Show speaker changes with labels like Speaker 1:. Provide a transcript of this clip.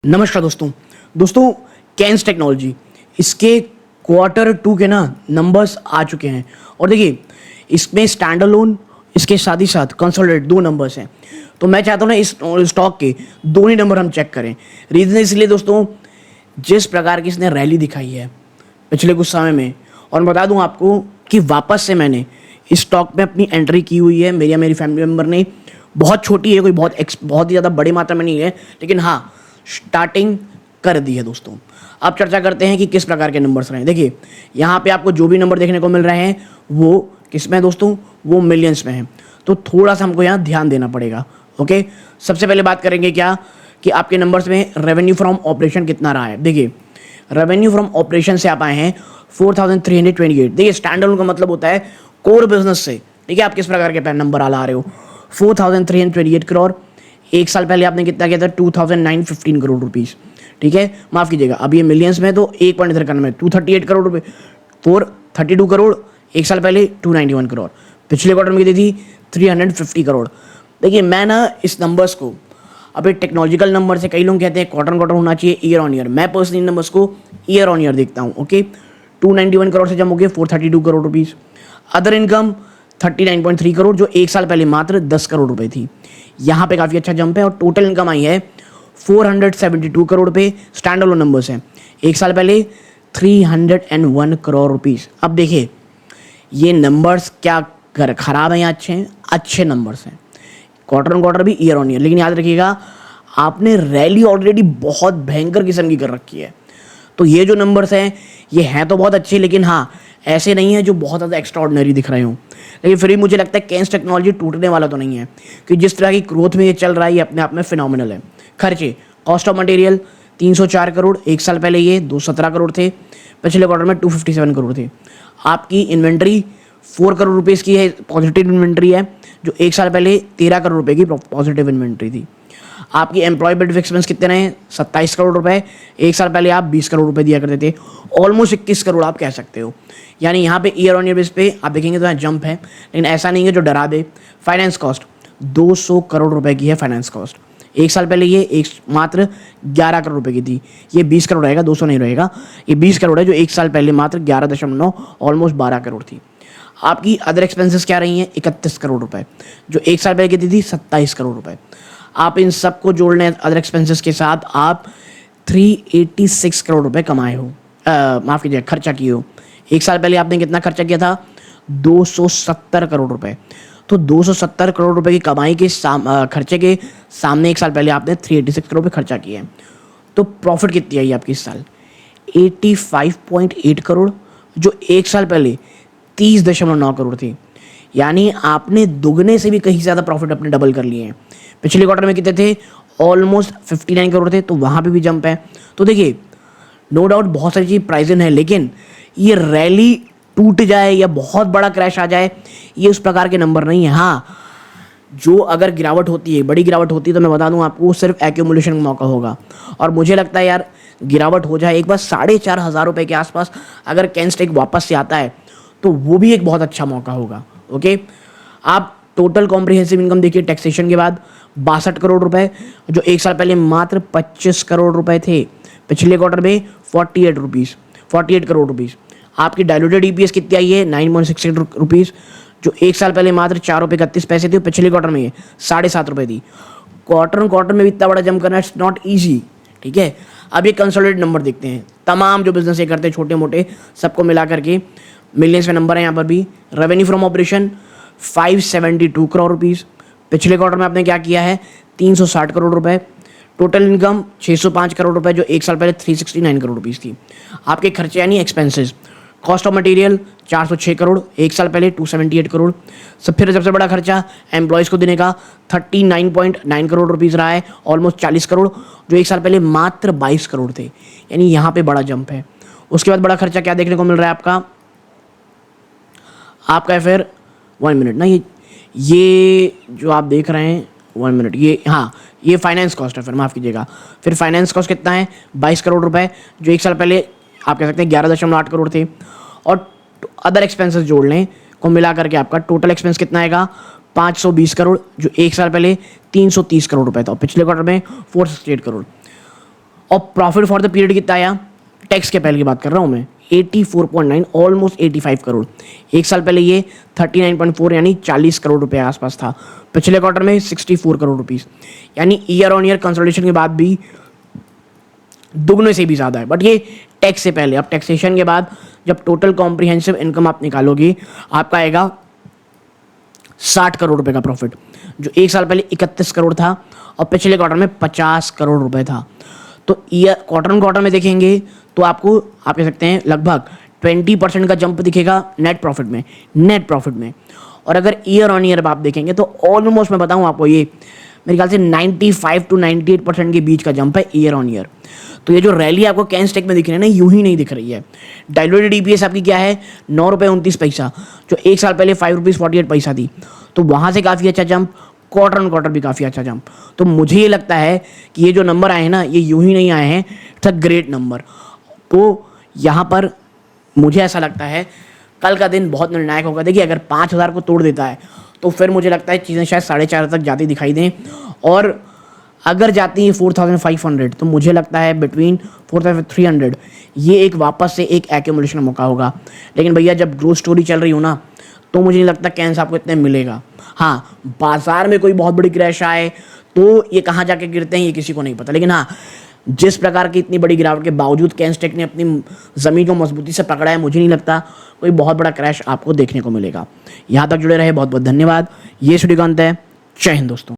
Speaker 1: नमस्कार दोस्तों cans technology इसके Q2 के ना नंबर्स आ चुके हैं और देखिए इसमें स्टैंड अलोन इसके साथ ही साथ कंसोलिडेट दो नंबर्स हैं। तो मैं चाहता हूँ ना इस स्टॉक के दोनों ही नंबर हम चेक करें। रीज़न इसलिए दोस्तों जिस प्रकार की इसने रैली दिखाई है पिछले कुछ समय में, और बता दूँ आपको कि वापस से मैंने इस स्टॉक में अपनी एंट्री की हुई है। मेरी या मेरी फैमिली मेम्बर ने, बहुत छोटी है, कोई बहुत ही ज़्यादा बड़ी मात्रा में नहीं है, लेकिन हाँ स्टार्टिंग कर दी है दोस्तों। अब चर्चा करते हैं कि किस प्रकार के नंबर्स रहे। देखिए यहाँ पे आपको जो भी नंबर देखने को मिल रहे हैं वो किस में है दोस्तों, वो मिलियंस में है। तो थोड़ा सा हमको यहाँ ध्यान देना पड़ेगा। ओके, सबसे पहले बात करेंगे क्या कि आपके नंबर्स में रेवेन्यू फ्रॉम ऑपरेशन कितना रहा है। देखिए रेवेन्यू फ्रॉम ऑपरेशन से आप आए हैं 4328। देखिए स्टैंड अलोन का मतलब होता है कोर बिजनेस से, ठीक है। आप किस प्रकार के नंबर ला रहे हो, 4328 करोड़। एक साल पहले आपने कितना किया था, 2915 करोड़ रुपीस, ठीक है। माफ कीजिएगा, अब ये मिलियंस में तो एक पॉइंट इधर करना है, 238 करोड़ रुपए, 432 करोड़ एक साल पहले, 291 करोड़ पिछले क्वार्टर में दी थी, 350 करोड़। देखिए मैं ना इस नंबर्स को अब एक टेक्नोलॉजिकल नंबर से, कई लोग कहते हैं क्वार्टर होना चाहिए ईयर ऑन ईयर, मैं पर्सनली नंबर्स को ईयर ऑन ईयर देखता हूँ। ओके, 291 करोड़ से जम हो गए 432 crore rupees. Other income 39.3 crore जो एक साल पहले मात्र 10 करोड़ रुपए थी, यहाँ पे काफ़ी अच्छा जंप है। और टोटल इनकम आई है 472 करोड़ रुपए, स्टैंड अलोन नंबर्स हैं। एक साल पहले 301 करोड़ रुपीस। अब देखिए ये नंबर्स क्या खराब हैं या अच्छे हैं, अच्छे नंबर्स हैं, क्वार्टर ऑन क्वार्टर भी ईयर ऑन ईयर। लेकिन याद रखिएगा आपने रैली ऑलरेडी बहुत भयंकर किस्म की कर रखी है, तो ये जो नंबर्स हैं ये हैं तो बहुत अच्छे, लेकिन हाँ ऐसे नहीं है जो बहुत ज़्यादा एक्स्ट्राऑर्डिनरी दिख रहे हों। लेकिन फिर भी मुझे लगता है कैंस टेक्नोलॉजी टूटने वाला तो नहीं है, कि जिस तरह की ग्रोथ में ये चल रहा है ये अपने आप में फिनोमिनल है। खर्चे, कॉस्ट ऑफ मटेरियल 304 करोड़, एक साल पहले ये 217 करोड़ थे, पिछले क्वार्टर में 257 करोड़ थे। आपकी इन्वेंट्री 4 करोड़ रुपीज़ की है, पॉजिटिव इन्वेंट्री है, जो एक साल पहले 13 करोड़ रुपए की पॉजिटिव इन्वेंट्री थी। आपकी एम्प्लॉय बेनिफिट एक्सपेंस कितने रहे, 27 करोड़ रुपए, एक साल पहले आप 20 करोड़ रुपए दिया करते थे, ऑलमोस्ट 21 करोड़ आप कह सकते हो। यानी यहाँ पे ईयर ऑन ईयर बेस पे आप देखेंगे तो यहाँ जंप है, लेकिन ऐसा नहीं है जो डरा दे। फाइनेंस कॉस्ट 200 करोड़ रुपए की है फाइनेंस कॉस्ट, एक साल पहले ये एक मात्र 11 करोड़ रुपए की थी, ये 20 करोड़ रहेगा, 200 नहीं रहेगा, ये 20 करोड़ है, जो एक साल पहले मात्र 11.9 ऑलमोस्ट 12 करोड़ थी। आपकी अदर एक्सपेंसेस क्या रही हैं, 31 करोड़ रुपए, जो एक साल पहले की थी 27 करोड़ रुपए। आप इन सबको जोड़ लें अदर एक्सपेंसेस के साथ, आप 386 करोड़ रुपए कमाए हो, माफ़ कीजिए खर्चा किए हो। एक साल पहले आपने कितना खर्चा किया था, 270 करोड़ रुपए। तो 270 करोड़ रुपए की कमाई के खर्चे के सामने एक साल पहले आपने 386 करोड़ रुपए खर्चा किए हैं। तो प्रॉफिट कितनी आई आपकी इस साल, 85.8 करोड़, जो एक साल पहले 30.9 करोड़ थी। यानी आपने दुगने से भी कहीं ज़्यादा प्रॉफिट अपने डबल कर लिए हैं। पिछले क्वार्टर में कितने थे, ऑलमोस्ट 59 करोड़ थे, तो वहाँ पे भी जंप है। तो देखिए नो डाउट बहुत सारी चीज़ प्राइजन है, लेकिन ये रैली टूट जाए या बहुत बड़ा क्रैश आ जाए ये उस प्रकार के नंबर नहीं है। हाँ जो अगर गिरावट होती है, बड़ी गिरावट होती है, तो मैं बता दूं आपको सिर्फ एक्यूमुलेशन का मौका होगा। और मुझे लगता है यार गिरावट हो जाए एक बार 4,500 रुपये के आसपास, अगर कैंस्टेक वापस से आता है तो वो भी एक बहुत अच्छा मौका होगा। ओके, आप टोटल कॉम्प्रिहेंसिव इनकम देखिए टैक्सेशन के बाद 62 करोड़ रुपए, जो एक साल पहले मात्र 25 करोड़ रुपए थे, पिछले क्वार्टर में 48 करोड़ रुपीज़। आपकी डायलूटेड ईपीएस कितनी आई है, 9.68 रुपीज़, जो एक साल पहले मात्र 4 रुपये 31 पैसे थे, पिछले क्वार्टर में ये 7.5 रुपये थी। क्वार्टर में भी इतना बड़ा जंप करना इट्स नॉट ईजी, ठीक है। अब ये कंसोलिडेटेड नंबर देखते हैं, तमाम जो बिजनेस ये करते हैं छोटे मोटे सबको मिला करके मिलियंस में नंबर है यहाँ पर भी। Revenue from operation 572 crore rupees, पिछले क्वार्टर में आपने क्या किया है, 360 करोड़ रुपए। टोटल इनकम 605 करोड़ रुपए, जो एक साल पहले 369 करोड़ रुपीज़ थी। आपके खर्चे यानी expenses, cost of material 406 crore, एक साल पहले 278 करोड़। फिर सबसे बड़ा खर्चा एम्प्लॉयज़ को देने का 39.9 करोड़ रुपीज़ रहा है, ऑलमोस्ट 40 करोड़, जो एक साल पहले मात्र 22 करोड़ थे। यानी यहाँ पे बड़ा जंप है। उसके बाद बड़ा खर्चा क्या देखने को मिल रहा है आपका है फिर 1 मिनट ना, ये जो आप देख रहे हैं 1 मिनट, ये हाँ ये फाइनेंस कॉस्ट है, फिर माफ़ कीजिएगा। फिर फाइनेंस कॉस्ट कितना है, 22 करोड़ रुपए, जो एक साल पहले आप कह सकते हैं 11.8 करोड़ थे। और अदर एक्सपेंसेस जोड़ लें को मिला करके आपका टोटल एक्सपेंस कितना आएगा, 520 करोड़, जो एक साल पहले 330 करोड़ रुपए था, और पिछले क्वार्टर में 468 करोड़। और प्रॉफिट फॉर द पीरियड कितना आया, टैक्स के पहले की बात कर रहा हूँ मैं, 84.9, ऑलमोस्ट 85 करोड़। एक साल पहले ये 39.4 यानी 40 करोड़ रुपए आसपास था। पिछले क्वार्टर में 64 करोड़ रुपीस, यानी ईयर ऑन ईयर कंसोलिडेशन के बाद भी दुगने से भी ज़्यादा है, बट ये टैक्स से पहले। अब टैक्सेशन के बाद जब टोटल कॉम्प्रिहेंसिव इनकम आप निकालोगे, आपका आएगा 60 करोड़ रुपए का प्रॉफिट, जो एक साल पहले 31 करोड़ था और पिछले क्वार्टर में 50 करोड़ रुपए था। तो ईयर क्वार्टर ऑन क्वार्टर में देखेंगे तो आपको, आप कह सकते हैं लगभग 20% का जंप दिखेगा नेट प्रॉफिट में। और अगर ईयर ऑन ईयर आप देखेंगे तो ऑलमोस्ट मैं बताऊं आपको, ये मेरे ख्याल से 95 to 98% के बीच का जंप है ईयर ऑन ईयर। तो ये जो रैली आपको कैन स्टैक में दिख रही है ना, यूं ही नहीं दिख रही है। डाइल्यूटेड ईपीएस आपकी क्या है, 9 रुपये 29 पैसा, जो एक साल पहले 5 रुपीज़ 48 पैसा थी। तो वहाँ से काफ़ी अच्छा जंप, क्वार्टर ऑन क्वार्टर भी काफ़ी अच्छा जंप। तो मुझे ये लगता है कि ये जो नंबर आए हैं ना, ये यूं ही नहीं आए हैं, इट्स अ ग्रेट नंबर। तो यहाँ पर मुझे ऐसा लगता है कल का दिन बहुत निर्णायक होगा। देखिए अगर 5,000 को तोड़ देता है तो फिर मुझे लगता है चीज़ें शायद 4,500 तक जाती दिखाई दें, और अगर जाती है 4,500 तो मुझे लगता है बिटवीन 4,300 ये एक वापस से एक एक्यूमुलेशन मौका होगा। लेकिन भैया जब ग्रोथ स्टोरी चल रही हो ना, तो मुझे नहीं लगता कैंस आपको इतने मिलेगा। हाँ, बाजार में कोई बहुत बड़ी क्रैश आए तो ये कहाँ जाके गिरते हैं ये किसी को नहीं पता। लेकिन हाँ, जिस प्रकार की इतनी बड़ी गिरावट के बावजूद कैन स्टैक ने अपनी ज़मीन को मजबूती से पकड़ा है, मुझे नहीं लगता कोई बहुत बड़ा क्रैश आपको देखने को मिलेगा। यहाँ तक जुड़े रहे बहुत बहुत धन्यवाद। ये वीडियो का अंत है। जय हिंद दोस्तों।